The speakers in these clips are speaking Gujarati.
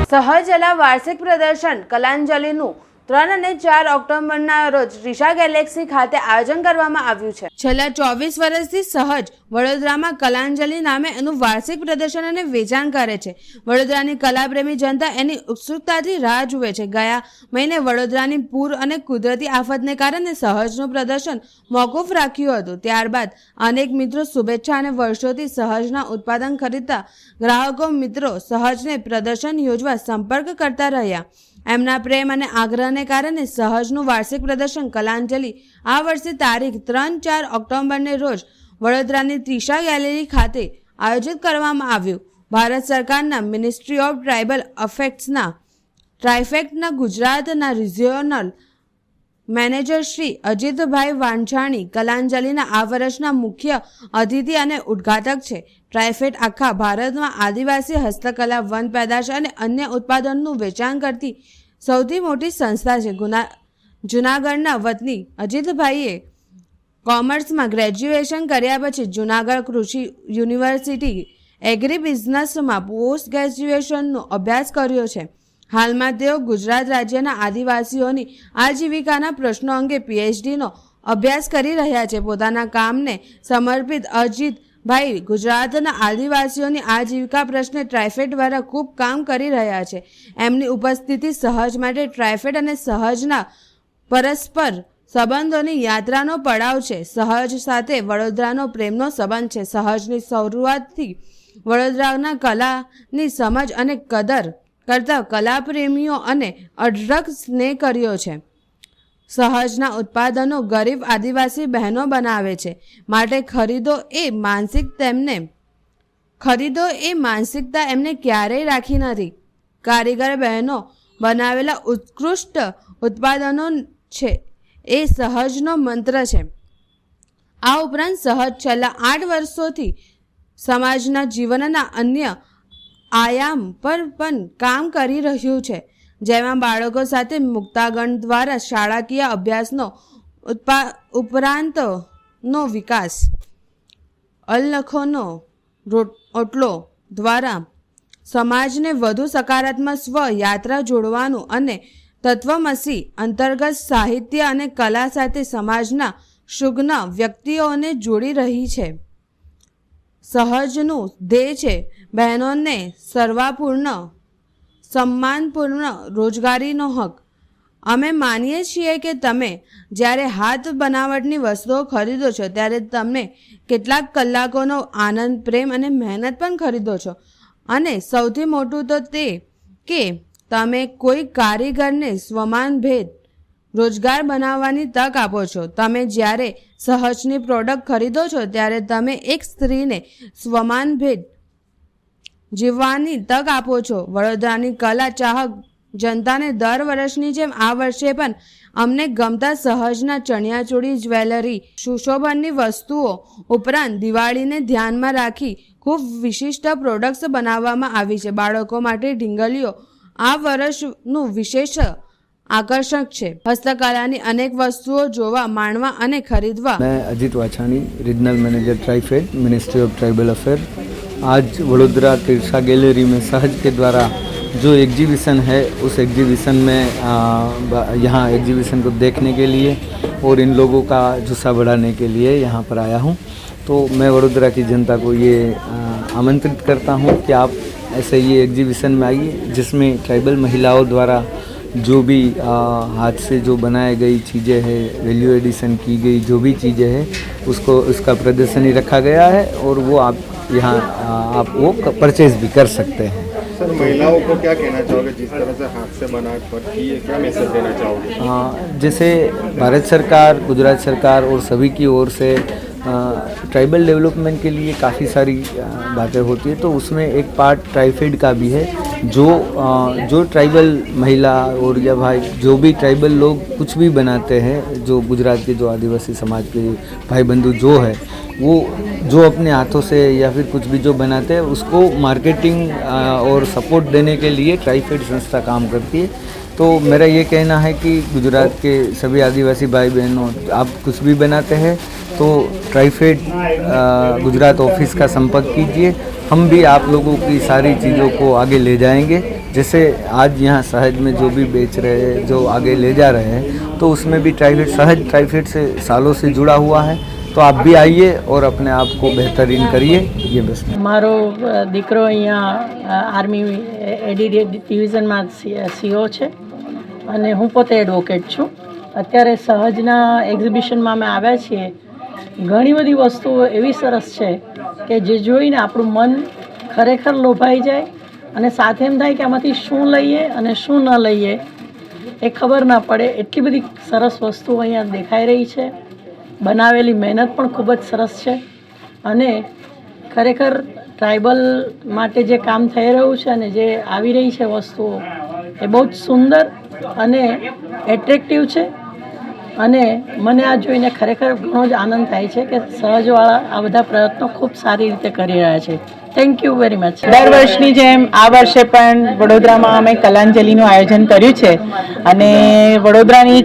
સહજલા વાર્ષિક પ્રદર્શન કલાંજલિનું 3 અને 4 ઓક્ટોબરના રોજ રિશા ગેલેક્સી ખાતે આયોજન કરવામાં આવ્યું છે। છેલ્લા 24 વર્ષથી સહજ વડોદરામાં કલાંજલિ નામે એનું વાર્ષિક પ્રદર્શન અને વેચાણ કરે છે। વડોદરાની કલાપ્રેમી જનતા એની ઉત્સુકતાથી રાહ જુએ છે। ગયા મહિને વડોદરાની પૂર અને કુદરતી આફતને કારણે સહજનું પ્રદર્શન મોકૂફ રાખ્યું હતું। ત્યારબાદ અનેક મિત્રો શુભેચ્છા અને વર્ષોથી સહજના ઉત્પાદન ખરીદતા ગ્રાહકો મિત્રો સહજને પ્રદર્શન યોજવા સંપર્ક કરતા રહ્યા। એમના પ્રેમ અને આગ્રહને કારણે સહજનું વાર્ષિક પ્રદર્શન કલાંજલિ આ વર્ષે તારીખ 3-4 ઓક્ટોબરને રોજ વડોદરાની ત્રિષા ગેલેરી ખાતે આયોજિત કરવામાં આવ્યું। ભારત સરકારના મિનિસ્ટ્રી ઓફ ટ્રાઇબલ અફેર્સના ટ્રાઇફેક્ટના ગુજરાતના રિજિયોનલ મેનેજર શ્રી અજીતભાઈ વાંછાણી કલાંજલિના આ વર્ષના મુખ્ય અતિથિ અને ઉદ્ઘાટક છે। ટ્રાઇફેક્ટ આખા ભારતમાં આદિવાસી હસ્તકલા વન પેદાશ અને અન્ય ઉત્પાદનોનું વેચાણ કરતી સૌથી મોટી સંસ્થા છે। જૂનાગઢના વતની અજીતભાઈએ કોમર્સમાં ગ્રેજ્યુએશન કર્યા પછી જૂનાગઢ કૃષિ યુનિવર્સિટી એગ્રી બિઝનેસમાં પોસ્ટ ગ્રેજ્યુએશનનો અભ્યાસ કર્યો છે। હાલમાં તેઓ ગુજરાત રાજ્યના આદિવાસીઓની આજીવિકાના પ્રશ્નો અંગે પીએચડીનો અભ્યાસ કરી રહ્યા છે। પોતાના કામને સમર્પિત અજીતભાઈ ગુજરાતના આદિવાસીઓની આજીવિકા પ્રશ્ને ટ્રાઇફેડ દ્વારા ખૂબ કામ કરી રહ્યા છે। એમની ઉપસ્થિતિ સહજ માટે ટ્રાઇફેડ અને સહજના પરસ્પર સંબંધોની યાત્રાનો પડાવ છે। સહજ સાથે વડોદરાનો પ્રેમનો સંબંધ છે। સહજની શરૂઆતથી વડોદરાના કલાની સમજ અને કદર કરતા કલાપ્રેમીઓ અને અઢળક સ્નેહ કર્યો છે। સહજના ઉત્પાદનો ગરીબ આદિવાસી બહેનો બનાવે છે, માટે ખરીદો એ માનસિકતા એમને ક્યારેય રાખી નથી। કારીગર બહેનો બનાવેલા ઉત્કૃષ્ટ ઉત્પાદનો છે એ સહજનો મંત્ર છે। આ ઉપરાંત સહજ છેલ્લા 8 વર્ષોથી સમાજના જીવનના અન્ય આયામ પર પણ કામ કરી રહ્યું છે, જેમાં બાળકો સાથે મુક્તાગણ દ્વારા શાળાકીય અભ્યાસનો ઉપરાંતનો વિકાસ, અલખનો ઓટલો દ્વારા સમાજને વધુ સકારાત્મક સ્વ યાત્રા જોડવાનું અને તત્વમસી અંતર્ગત સાહિત્ય અને કલા સાથે સમાજના સુજ્ઞ વ્યક્તિઓને જોડી રહી છે। સહજનું ધ્યેય છે બહેનોને સર્વપૂર્ણ સન્માનપૂર્ણ રોજગારીનો હક। અમે માનીએ છીએ કે તમે જ્યારે હાથ બનાવટની વસ્તુઓ ખરીદો છો ત્યારે તમે કેટલાક કલાકોનો આનંદ, પ્રેમ અને મહેનત પણ ખરીદો છો, અને સૌથી મોટું તો તે કે તમે કોઈ કારીગરને સ્વમાનભેર રોજગાર બનાવવાની તક આપો છો। તમે જ્યારે સહજની પ્રોડક્ટ ખરીદો છો ત્યારે તમે એક સ્ત્રીને સ્વમાનભેર જીવવાની તક આપો છો। વડોદરાની કલા ચાહક જનતાને દર વર્ષની જેમ આ વર્ષે પણ અમને ગમતા સહજના ચણિયાચોળી, જ્વેલરી, સુશોભનની વસ્તુઓ ઉપરાંત દિવાળીને ધ્યાનમાં રાખી ખૂબ વિશિષ્ટ પ્રોડક્ટ્સ બનાવવામાં આવી છે। બાળકો માટે ઢીંગલીઓ આ વર્ષનું વિશેષ आकर्षक है। हस्तकलानी अनेक वस्तुओं जोवा, माणवा अने खरीदवा। मैं Ajit Vachhani, regional manager TRIFED, ministry of tribal affair. आज वडोदरा तिरसा गैलरी में सहज के द्वारा जो एग्जीबिशन है उस एग्जीबिशन में यहाँ एग्जीबिशन को देखने के लिए और इन लोगों का जुस्सा बढ़ाने के लिए यहाँ पर आया हूँ। तो मैं वडोदरा की जनता को ये आमंत्रित करता हूँ कि आप ऐसे ये एग्जीबिशन में आइए, जिसमें ट्राइबल महिलाओं द्वारा जो भी हाथ से जो बनाई गई चीज़ें हैं, वैल्यू एडिशन की गई जो भी चीज़ें हैं, उसका प्रदर्शनी रखा गया है और वो आप यहाँ आप वो परचेज भी कर सकते हैं। सर, महिलाओं को क्या कहना चाहोगे जिस तरह से हाथ से बनावट पर की है, क्या मैसेज देना चाहोगे? जैसे भारत सरकार, गुजरात सरकार और सभी की ओर से ट्राइबल डेवलपमेंट के लिए काफ़ी सारी बातें होती है, तो उसमें एक पार्ट ट्राइफेड का भी है। जो ट्राइबल महिला और या भाई जो भी ट्राइबल लोग कुछ भी बनाते हैं, जो गुजरात के जो आदिवासी समाज के भाई बंधु जो है, वो जो अपने हाथों से या फिर कुछ भी जो बनाते हैं उसको मार्केटिंग और सपोर्ट देने के लिए ट्राइफेड संस्था काम करती है। तो मेरा ये कहना है कि गुजरात के सभी आदिवासी भाई बहनों, आप कुछ भी बनाते हैं तो ट्राइफेड गुजरात ऑफिस का संपर्क कीजिए। हम भी आप लोगों की सारी चीज़ों को आगे ले जाएंगे जैसे आज यहाँ सहज में जो भी बेच रहे हैं, जो आगे ले जा रहे हैं, तो उसमें भी ट्राइफेड, सहज ट्राइफेड से सालों से जुड़ा हुआ है। तो आप भी आइए और अपने आप को बेहतरीन करिए। ये बस મારો દીકરો અહીંયા આર્મી એડી ડિવિઝનમાં સીઓ છે અને હું પોતે એડવોકેટ છું. અત્યારે સહજના એક્ઝિબિશનમાં અમે આવ્યા છીએ. ઘણી બધી વસ્તુઓ એવી સરસ છે કે જે જોઈને આપણું મન ખરેખર લોભાઈ જાય અને સાથે એમ થાય કે આમાંથી શું લઈએ અને શું ન લઈએ એ ખબર ના પડે. એટલી બધી સરસ વસ્તુઓ અહીંયા દેખાઈ રહી છે. બનાવેલી મહેનત પણ ખૂબ જ સરસ છે અને ખરેખર ટ્રાઇબલ માટે જે કામ થઈ રહ્યું છે અને જે આવી રહી છે વસ્તુઓ એ બહુ જ સુંદર અને એટ્રેક્ટિવ છે અને મને આ જોઈને ખરેખર ઘણો જ આનંદ થાય છે કે સહજવાળા આ બધા પ્રયત્નો ખૂબ સારી રીતે કરી રહ્યા છે. Thank you very much. દર વર્ષની જેમ આ વર્ષે પણ વડોદરામાં અમે કલાંજલિનું આયોજન કર્યું છે અને વડોદરાની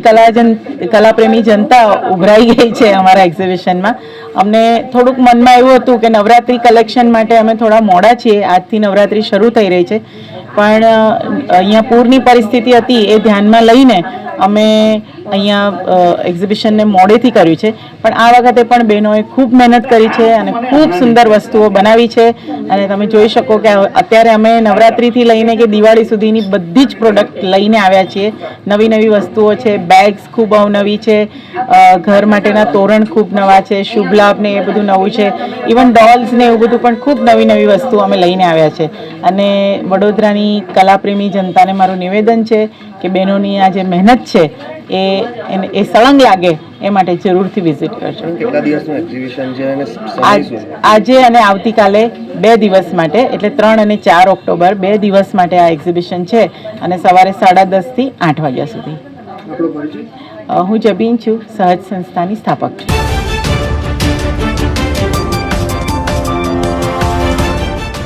કલાપ્રેમી જનતા ઉભરાઈ ગઈ છે અમારા એક્ઝિબિશનમાં. અમને થોડુંક મનમાં એવું હતું કે નવરાત્રિ કલેક્શન માટે અમે થોડા મોડા છીએ. આજથી નવરાત્રિ શરૂ થઈ રહી છે પણ અહીંયા પૂરની પરિસ્થિતિ હતી એ ધ્યાનમાં લઈને અમે અહીંયા એક્ઝિબિશનને મોડેથી કર્યું છે. પણ આ વખતે પણ બહેનોએ ખૂબ મહેનત કરી છે અને ખૂબ સુંદર વસ્તુઓ બનાવી છે અને તમે જોઈ શકો કે અત્યારે અમે નવરાત્રિથી લઈને કે દિવાળી સુધીની બધી જ પ્રોડક્ટ લઈને આવ્યા છીએ. નવી નવી વસ્તુઓ છે, બેગ્સ ખૂબ અવનવી છે, ઘર માટેના તોરણ ખૂબ નવા છે, શુભ લાભ ને એ બધું નવું છે, ઇવન ડોલ્સ ને એવું બધું પણ ખૂબ નવી નવી વસ્તુઓ અમે લઈને આવ્યા છે. અને વડોદરાની કલાપ્રેમી જનતાને મારું નિવેદન છે કે બહેનોની આ જે મહેનત છે એ સળંગ લાગે એ માટે જરૂરથી વિઝિટ કરજો. કેટલા દિવસનું એક્ઝિબિશન છે અને સમય શું છે? આજે અને આવતીકાલે 2 દિવસ માટે એટલે 3 અને 4 ઓક્ટોબર 2 દિવસ માટે આ એક્ઝિબિશન છે અને સવારે 10:30 થી 8 વાગ્યા સુધી. હું જબીન છું, સહજ સંસ્થાની સ્થાપક છું.